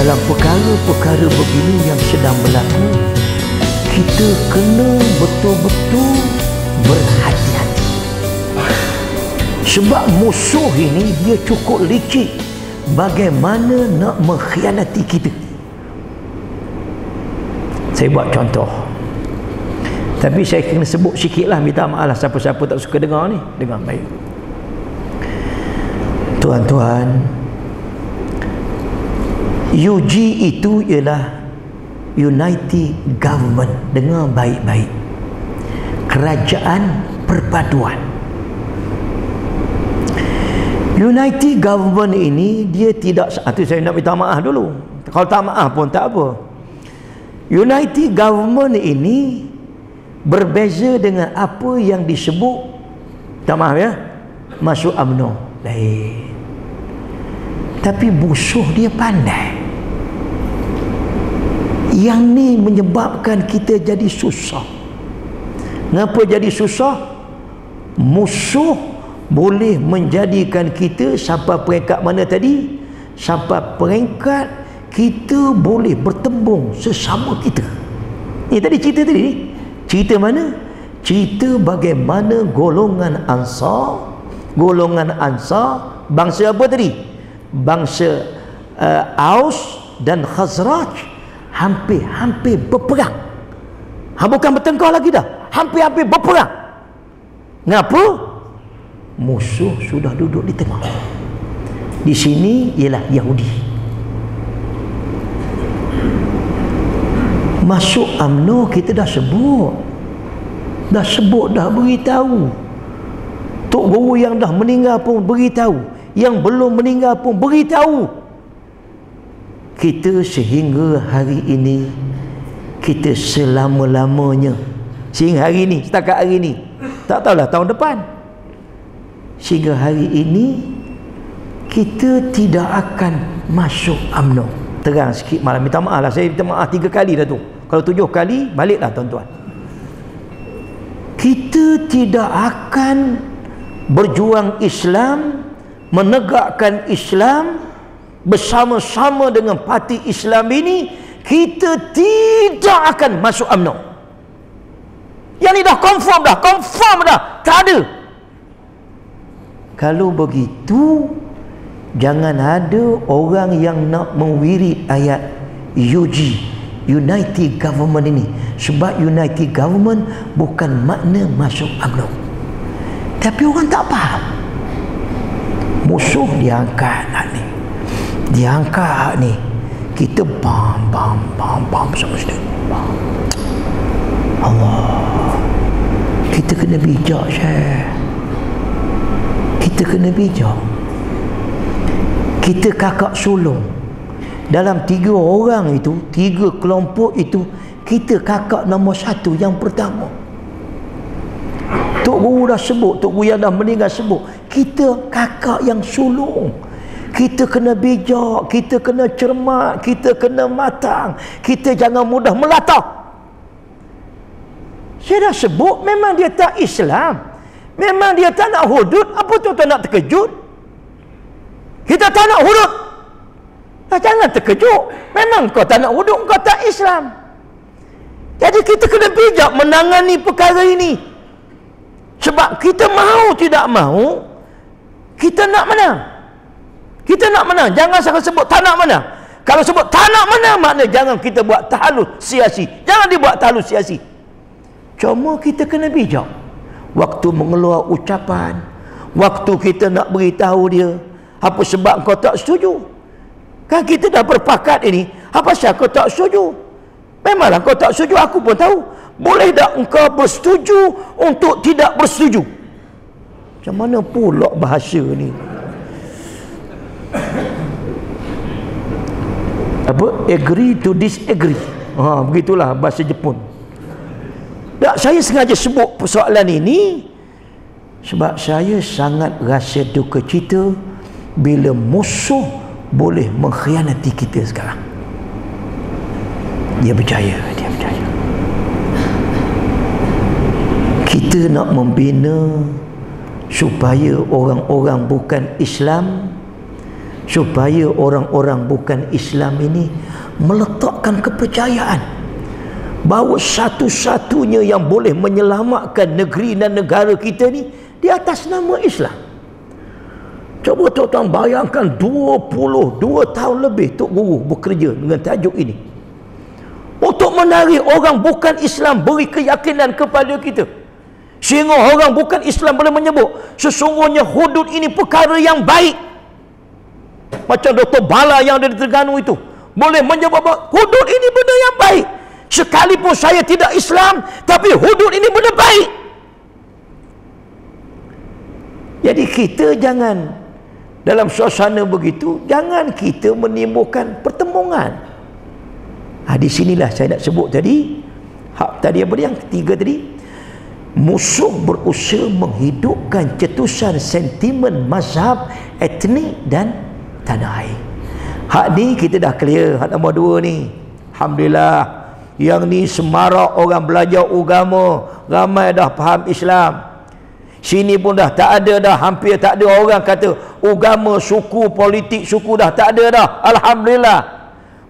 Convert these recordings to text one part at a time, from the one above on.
dalam perkara-perkara begini yang sedang berlaku, kita kena betul-betul berhati-hati. Sebab musuh ini dia cukup licik bagaimana nak mengkhianati kita. Saya buat contoh, tapi saya kena sebut sikit lah, minta maaf lah siapa-siapa tak suka dengar ni, dengar baik. Tuan-tuan, UG itu ialah United Government. Dengar baik-baik, kerajaan perpaduan. United Government ini dia tidak, itu saya nak minta maaf dulu, kalau tak maaf pun tak apa. United Government ini berbeza dengan apa yang disebut, tak maaf ya, masuk UMNO. Lain. Tapi musuh dia pandai. Yang ni menyebabkan kita jadi susah. Kenapa jadi susah? Musuh boleh menjadikan kita sampai peringkat mana tadi? Sampai peringkat kita boleh bertembung sesama kita. Ni tadi cerita tadi. Cerita mana? Cerita bagaimana golongan Ansar, bangsa apa tadi? Bangsa Aus dan Khazraj hampir berperang. Bukan bertengkar lagi dah, hampir berperang. Ngapa? Musuh sudah duduk di tengah. Di sini ialah Yahudi. Masuk UMNO kita dah sebut, dah beritahu. Tok Guru yang dah meninggal pun beritahu, yang belum meninggal pun beritahu. Kita sehingga hari ini, kita selama-lamanya, sehingga hari ini, setakat hari ini, tak tahulah tahun depan, sehingga hari ini kita tidak akan masuk UMNO. Terang sikit malam, minta maaf lah, saya minta maaf 3 kali dah tu. Kalau 7 kali, baliklah tuan-tuan. Kita tidak akan berjuang Islam, menegakkan Islam bersama-sama dengan parti Islam ini. Kita tidak akan masuk UMNO. Yang ni dah confirm dah, tak ada. Kalau begitu, jangan ada orang yang nak menwirid ayat UG, United Government ini. Sebab United Government bukan makna masuk UMNO. Tapi orang tak faham. Musuh diangkat ni, diangkat ni, kita bam sama sekali. Allah, kita kena bijak, Syekh. Kita kena bijak. Kita kakak sulung. Dalam 3 orang itu, 3 kelompok itu, kita kakak nombor 1 yang pertama. Tok Guru dah sebut, Tok Guru yang dah meninggal sebut, kita kakak yang sulung. Kita kena bijak, kita kena cermat, kita kena matang, kita jangan mudah melatah. Saya dah sebut, memang dia tak Islam, memang dia tak nak hudud. Apa tuan-tuan nak terkejut? Kita tak nak hudud, jangan terkejut. Memang kau tak nak hudud, kau tak Islam. Jadi kita kena bijak menangani perkara ini. Sebab kita mahu tidak mahu, kita nak menang. Kita nak menang. Jangan sangat sebut tak nak menang. Kalau sebut tak nak menang, maknanya jangan kita buat tahalus siasi. Jangan dibuat tahalus siasi. Cuma kita kena bijak waktu mengeluar ucapan, waktu kita nak beritahu dia apa sebab kau tak setuju. Kan kita dah berpakat ini, apa sebab kau tak setuju? Memanglah kau tak setuju, aku pun tahu. Boleh tak engkau bersetuju untuk tidak bersetuju? Macam mana pula bahasa ni? Apa? Agree to disagree. Begitulah bahasa Jepun. Tak, saya sengaja sebut persoalan ini sebab saya sangat rasa duka cita bila musuh boleh mengkhianati kita sekarang. Dia berjaya. Kita nak membina supaya orang-orang bukan Islam supaya orang-orang bukan Islam ini meletakkan kepercayaan bahawa satu-satunya yang boleh menyelamatkan negeri dan negara kita ni di atas nama Islam. Cuba tuan-tuan bayangkan 22 tahun lebih Tok Guru bekerja dengan tajuk ini untuk menarik orang bukan Islam beri keyakinan kepada kita, sehingga orang bukan Islam boleh menyebut sesungguhnya hudud ini perkara yang baik. Macam Dr. Bala yang ada di Terengganu itu boleh menyebut bahawa hudud ini benda yang baik, sekalipun saya tidak Islam tapi hudud ini benda baik. Jadi kita jangan dalam suasana begitu, jangan kita menimbulkan pertembungan. Di sinilah saya nak sebut tadi, hak tadi apa dia yang ketiga tadi, musuh berusaha menghidupkan cetusan sentimen mazhab, etnik dan tanah air. Hak ni kita dah clear. Hak nombor 2 ni, alhamdulillah, yang ni semarak orang belajar agama, ramai dah faham Islam. Sini pun dah tak ada dah, hampir tak ada orang kata agama, suku, politik, suku dah tak ada dah. Alhamdulillah.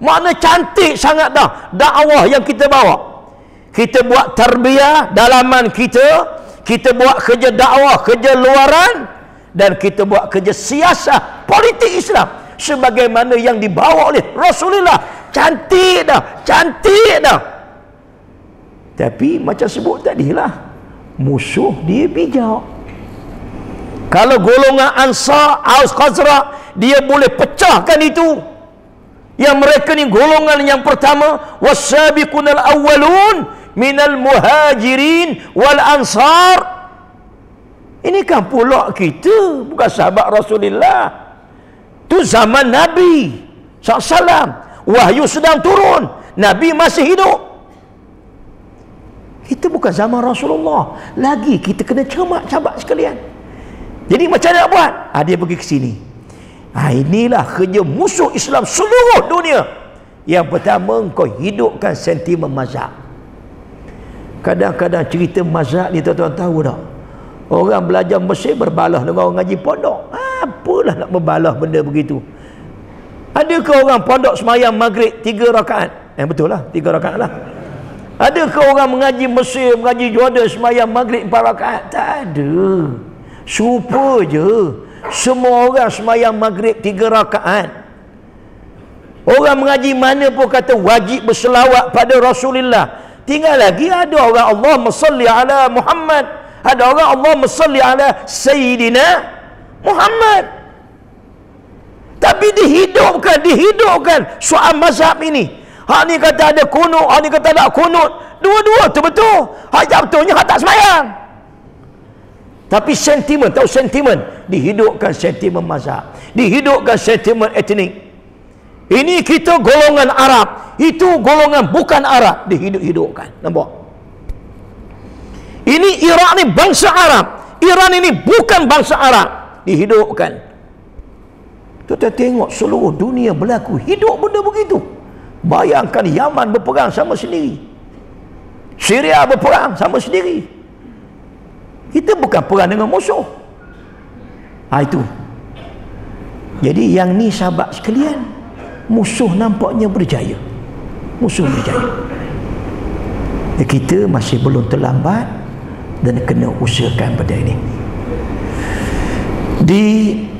Makna cantik sangat dah dakwah yang kita bawa. Kita buat tarbiyah dalaman kita, kita buat kerja dakwah, kerja luaran, dan kita buat kerja siasah politik Islam sebagaimana yang dibawa oleh Rasulullah. Cantik dah, cantik dah. Tapi macam sebut tadilah, musuh dia bijak. Kalau golongan Ansar, Aus, Khazraj, dia boleh pecahkan itu. Yang mereka ni golongan yang pertama, was-sabiqunal awwalun minal muhajirin wal ansar. Ini kan pula kita, bukan sahabat Rasulullah. Tu zaman Nabi SAW, wahyu sedang turun, Nabi masih hidup. Kita bukan zaman Rasulullah lagi, kita kena cermat sahabat sekalian. Jadi macam mana nak buat? Dia pergi ke sini. Inilah kerja musuh Islam seluruh dunia. Yang pertama, kau hidupkan sentimen mazhab. Kadang-kadang cerita mazhab ni tuan-tuan tahu tak? Orang belajar Mesir berbalah dengan orang ngaji pondok. Apalah nak berbalah benda begitu? Adakah orang pondok semayang maghrib 3 rakaat? Betul lah, 3 rakaat lah. Adakah orang mengaji Mesir, mengaji Jordan semayang maghrib 4 rakaat? Tak ada. Serupa je. Semua orang semayang maghrib 3 rakaat. Orang mengaji mana pun kata wajib berselawat pada Rasulullah. Tinggal lagi ada orang Allahumma salli ala Muhammad, ada orang Allahumma salli ala Sayyidina Muhammad. Tapi dihidupkan soal mazhab ini. Hak ni kata ada kunut, hak ni kata tak kunut. Dua-dua tu betul. Hak betulnya hak tak semayang. Tapi sentimen, tahu sentimen, dihidupkan sentimen mazhab, dihidupkan sentimen etnik. Ini kita golongan Arab, itu golongan bukan Arab, dihidupkan. Nampak? Ini Iraq ni bangsa Arab, Iran ini bukan bangsa Arab, dihidupkan. Kita tengok seluruh dunia berlaku hidup benda begitu. Bayangkan Yaman berperang sama sendiri, Syria berperang sama sendiri. Kita bukan perang dengan musuh. Itu. Jadi yang ni sahabat sekalian, musuh nampaknya berjaya. Musuh berjaya. Kita masih belum terlambat dan kena usahakan pada ini.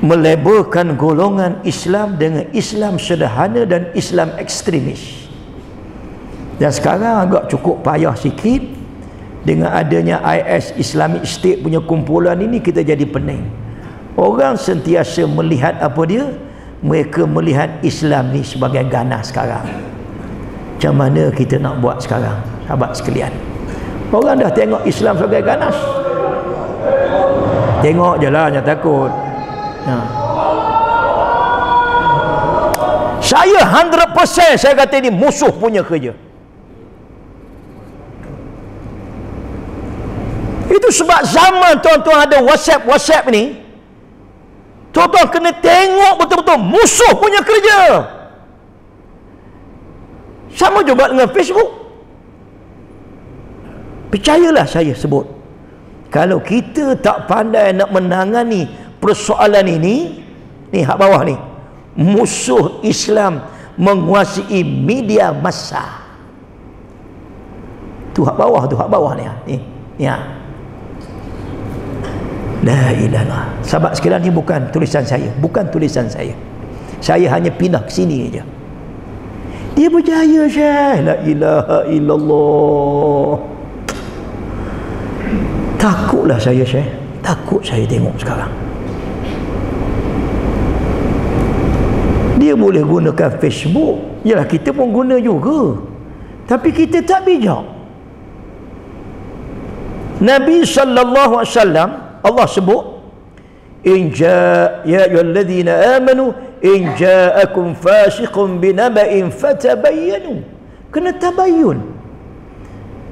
Melabelkan golongan Islam dengan Islam sederhana dan Islam ekstremis. Dan sekarang agak cukup payah sikit. Dengan adanya IS, Islamic State punya kumpulan ini, kita jadi pening. Orang sentiasa melihat apa dia? Mereka melihat Islam ni sebagai ganas sekarang. Macam mana kita nak buat sekarang, sahabat sekalian? Orang dah tengok Islam sebagai ganas. Tengok je lah, jangan takut. Saya 100% saya kata ini musuh punya kerja. Itu sebab zaman tuan-tuan ada WhatsApp ni, tuan-tuan kena tengok betul-betul musuh punya kerja. Sama juga dengan Facebook. Percayalah saya sebut, kalau kita tak pandai nak menangani persoalan ini, ni hak bawah ni, musuh Islam menguasai media massa. Tu hak bawah ni. Ya. La ilaha. Sahabat sekalian, ni bukan tulisan saya. Saya hanya pindah ke sini aja. Dia berjaya, Syekh. La ilaha illallah. Takutlah saya, Syekh. Takut saya tengok sekarang. Dia boleh gunakan Facebook. Yalah, kita pun guna juga. Tapi kita tak bijak. Nabi sallallahu alaihi wasallam, Allah sebut, ya ayyuhalladzina amanu in ja'akum fasiqun binaba'in fatabayyanu. Kena tabayyun.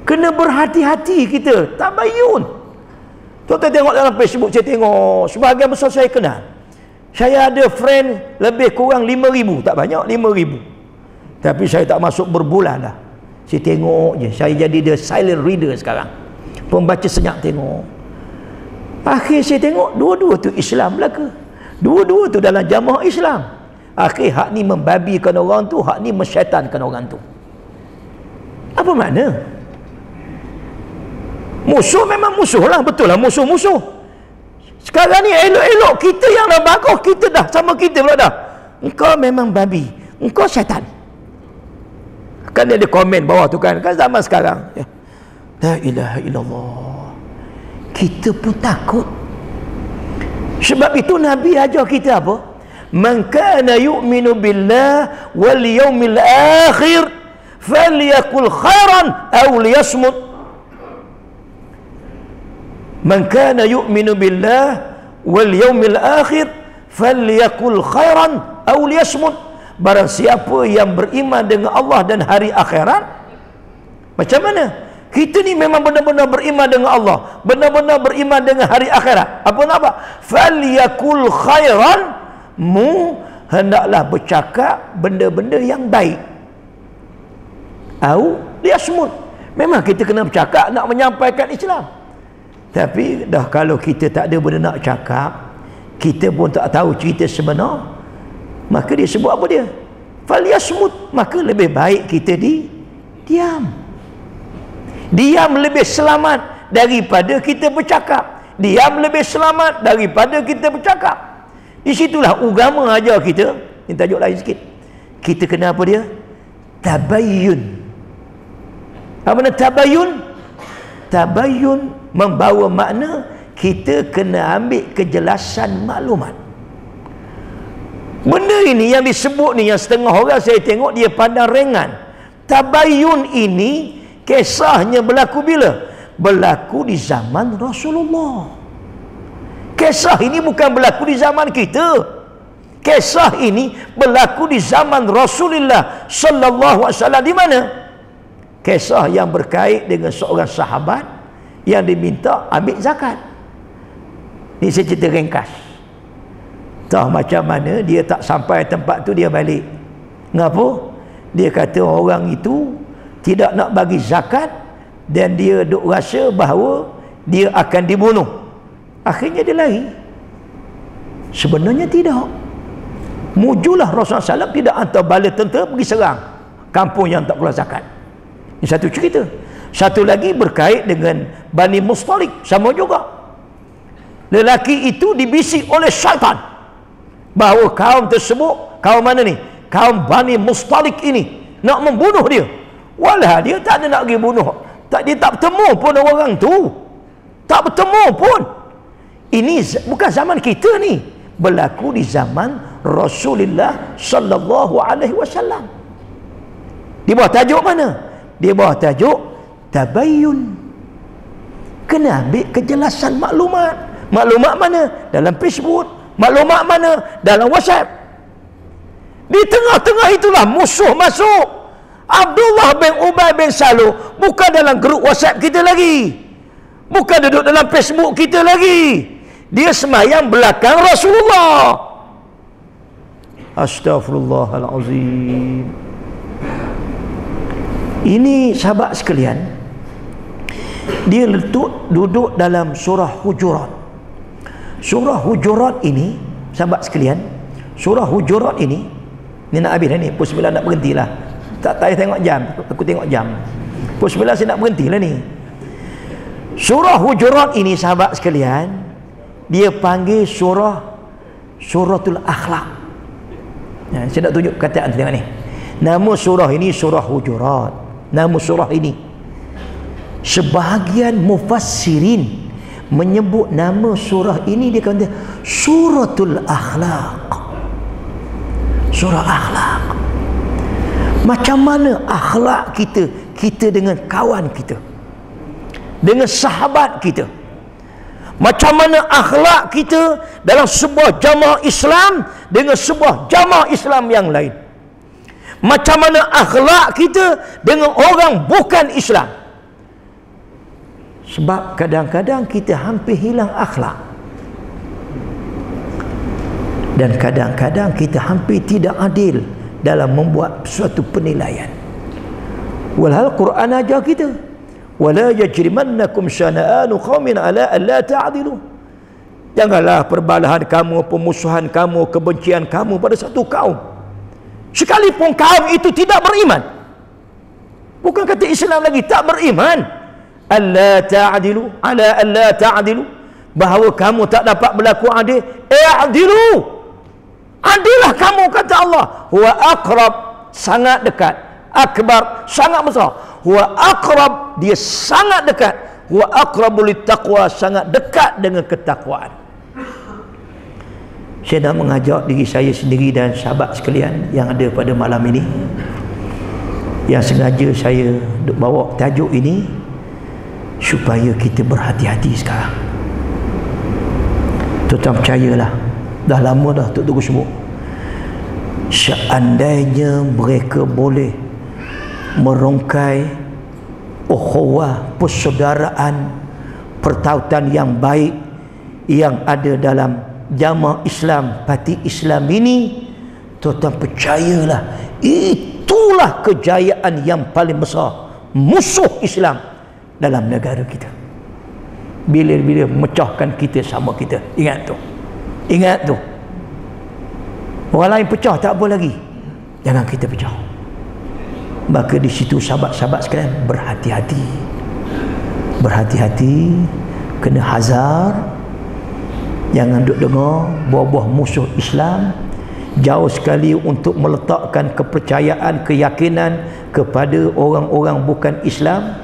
Kena berhati-hati kita, tabayyun. Tuan-tuan tengok dalam Facebook, saya tengok sebahagian besar saya kenal. Saya ada friend lebih kurang 5,000, tak banyak, 5,000. Tapi saya tak masuk berbulan dah. Saya tengok je, saya jadi the silent reader sekarang. Pembaca senyap tengok. Akhir saya tengok dua-dua tu Islam belaka. Dua-dua tu dalam jamaah Islam. Akhir hak ni membabikan orang tu, hak ni mensyaitankan orang tu. Apa makna? Musuh memang musuh lah, betul lah, musuh-musuh. Sekarang ni elok-elok kita yang dah bagus, kita dah sama kita pula dah. Engkau memang babi, engkau syaitan. Kan dia ada komen bawah tu kan zaman sekarang. La ilaha illallah. Kita pun takut. Sebab itu Nabi ajar kita apa? Man kana yu'minu billah wal yawmil akhir falyakul khairan aw liyasmut. Man kana yu'minu billah wal yawmil akhir falyakul khairan aw liyasmut. Barang siapa yang beriman dengan Allah dan hari akhirat, macam mana? Kita ni memang benar-benar beriman dengan Allah, benar-benar beriman dengan hari akhirat. Apa nak buat? Falyakul khairan, mu hendaklah bercakap benda-benda yang baik. Au liyasmut. Memang kita kena bercakap nak menyampaikan Islam. Tapi dah kalau kita tak ada benda nak cakap, kita pun tak tahu cerita sebenar, maka dia sebut apa dia? Falyasmut. Maka lebih baik kita diam. Diam lebih selamat daripada kita bercakap. Diam lebih selamat daripada kita bercakap. Di situlah agama ajar kita. Ini tajuk lain sikit. Kita kena apa dia? Tabayyun. Apa makna tabayyun? Tabayyun membawa makna kita kena ambil kejelasan maklumat. Benda ini yang disebut ni, yang setengah orang saya tengok dia pandang ringan. Tabayyun ini kisahnya berlaku bila? Berlaku di zaman Rasulullah. Kisah ini bukan berlaku di zaman kita. Kisah ini berlaku di zaman Rasulullah sallallahu alaihi wasallam. Di mana? Kisah yang berkait dengan seorang sahabat yang diminta ambil zakat. Ini saya cerita ringkas. Tahu macam mana dia tak sampai tempat tu dia balik. Ngapa? Dia kata orang itu tidak nak bagi zakat dan dia duk rasa bahawa dia akan dibunuh. Akhirnya dia lari. Sebenarnya tidak. Mujulah Rasulullah SAW tidak hantar bala tentera pergi serang kampung yang tak keluar zakat. Ini satu cerita. Satu lagi berkait dengan Bani Mustalik, sama juga. Lelaki itu dibisik oleh syaitan bahawa kaum tersebut, kaum mana ni? Kaum Bani Mustalik ini nak membunuh dia. Walah dia tak ada nak pergi bunuh. Dia tak bertemu pun orang tu. Tak bertemu pun. Ini bukan zaman kita ni. Berlaku di zaman Rasulullah sallallahu alaihi wasallam. Di bawah tajuk mana? Di bawah tajuk tabayyun. Kena ambil kejelasan maklumat. Maklumat mana? Dalam Facebook. Maklumat mana? Dalam WhatsApp. Di tengah-tengah itulah musuh masuk. Abdullah bin Ubay bin Salul bukan dalam grup WhatsApp kita lagi, bukan duduk dalam Facebook kita lagi. Dia semayang belakang Rasulullah. Astaghfirullahalazim. Ini sahabat sekalian, dia duduk dalam surah Hujurat. Surah Hujurat ini sahabat sekalian, surah Hujurat ini nak habis dah ni, pukul 9 nak berhentilah. Tak payah tengok jam, aku tengok jam. Pukul 9 saya nak berhentilah ni. Surah Hujurat ini sahabat sekalian, dia panggil suratul akhlak. Saya nak tunjuk kataan tengok ni. Nama surah ini surah Hujurat. Nama surah ini, sebahagian mufassirin menyebut nama surah ini dia kata suratul akhlak. Surah akhlak. Macam mana akhlak kita dengan kawan kita, dengan sahabat kita. Macam mana akhlak kita dalam sebuah jamaah Islam dengan sebuah jamaah Islam yang lain. Macam mana akhlak kita dengan orang bukan Islam. Sebab kadang-kadang kita hampir hilang akhlak, dan kadang-kadang kita hampir tidak adil dalam membuat suatu penilaian. Walhal Quran ajar kita, wala yajrimannakum syana'anu qaumin ala alla ta'dilu. Janganlah perbalahan kamu, pemusuhan kamu, kebencian kamu pada satu kaum, sekalipun kaum itu tidak beriman. Bukan kata Islam lagi, tak beriman. Alla ta'dilu, ala alla ta'dilu, bahawa kamu tak dapat berlaku adil. I'dilu, adillah kamu, kata Allah. Huwa aqrab, sangat dekat. Akbar, sangat besar. Huwa aqrab, dia sangat dekat. Huwa aqrabu littaqwa, sangat dekat dengan ketakwaan. Saya nak mengajak diri saya sendiri dan sahabat sekalian yang ada pada malam ini, yang sengaja saya bawa tajuk ini, supaya kita berhati-hati sekarang. Tuan-tuan percayalah, dah lama dah Tok Tunggu sebut, seandainya mereka boleh merungkai ukhuwah, persaudaraan, pertautan yang baik yang ada dalam jamaah Islam, parti Islam ini, tuan-tuan percayalah, itulah kejayaan yang paling besar musuh Islam dalam negara kita. Bila-bila memecahkan kita sama kita. Ingat tu, ingat tu. Orang lain pecah tak apa lagi, jangan kita pecah. Maka di situ sahabat-sahabat sekalian, berhati-hati, berhati-hati, kena hazar. Jangan duk dengar buah-buah musuh Islam. Jauh sekali untuk meletakkan kepercayaan, keyakinan kepada orang-orang bukan Islam.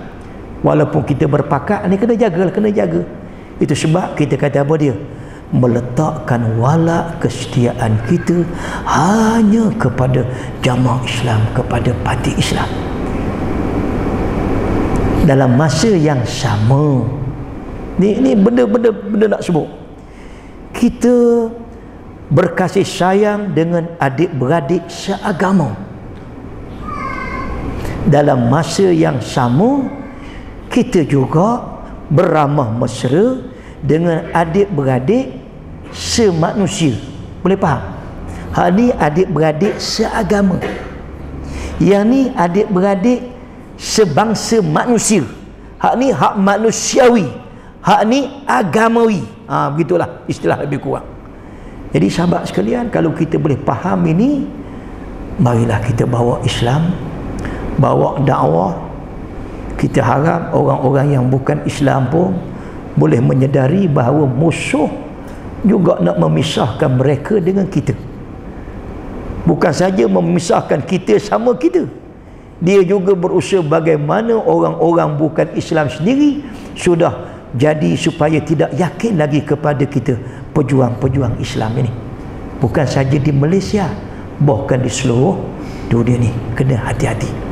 Walaupun kita berpakat, ni kena jaga, kena jaga. Itu sebab kita kata apa dia? Meletakkan walak kesetiaan kita hanya kepada jamaah Islam, kepada parti Islam. Dalam masa yang sama, ni benda nak sebut, kita berkasih sayang dengan adik-beradik seagama. Dalam masa yang sama, kita juga beramah mesra dengan adik-beradik semanusia. Boleh faham? Hak ni adik-beradik seagama, yang ni adik-beradik sebangsa manusia. Hak ni hak manusiawi, hak ni agamawi. Begitulah istilah lebih kurang. Jadi sahabat sekalian, kalau kita boleh faham ini, marilah kita bawa Islam, bawa dakwah. Kita harap orang-orang yang bukan Islam pun boleh menyedari bahawa musuh juga nak memisahkan mereka dengan kita. Bukan saja memisahkan kita sama kita, dia juga berusaha bagaimana orang-orang bukan Islam sendiri sudah jadi supaya tidak yakin lagi kepada kita, pejuang-pejuang Islam ini. Bukan saja di Malaysia, bahkan di seluruh dunia ni. Kena hati-hati.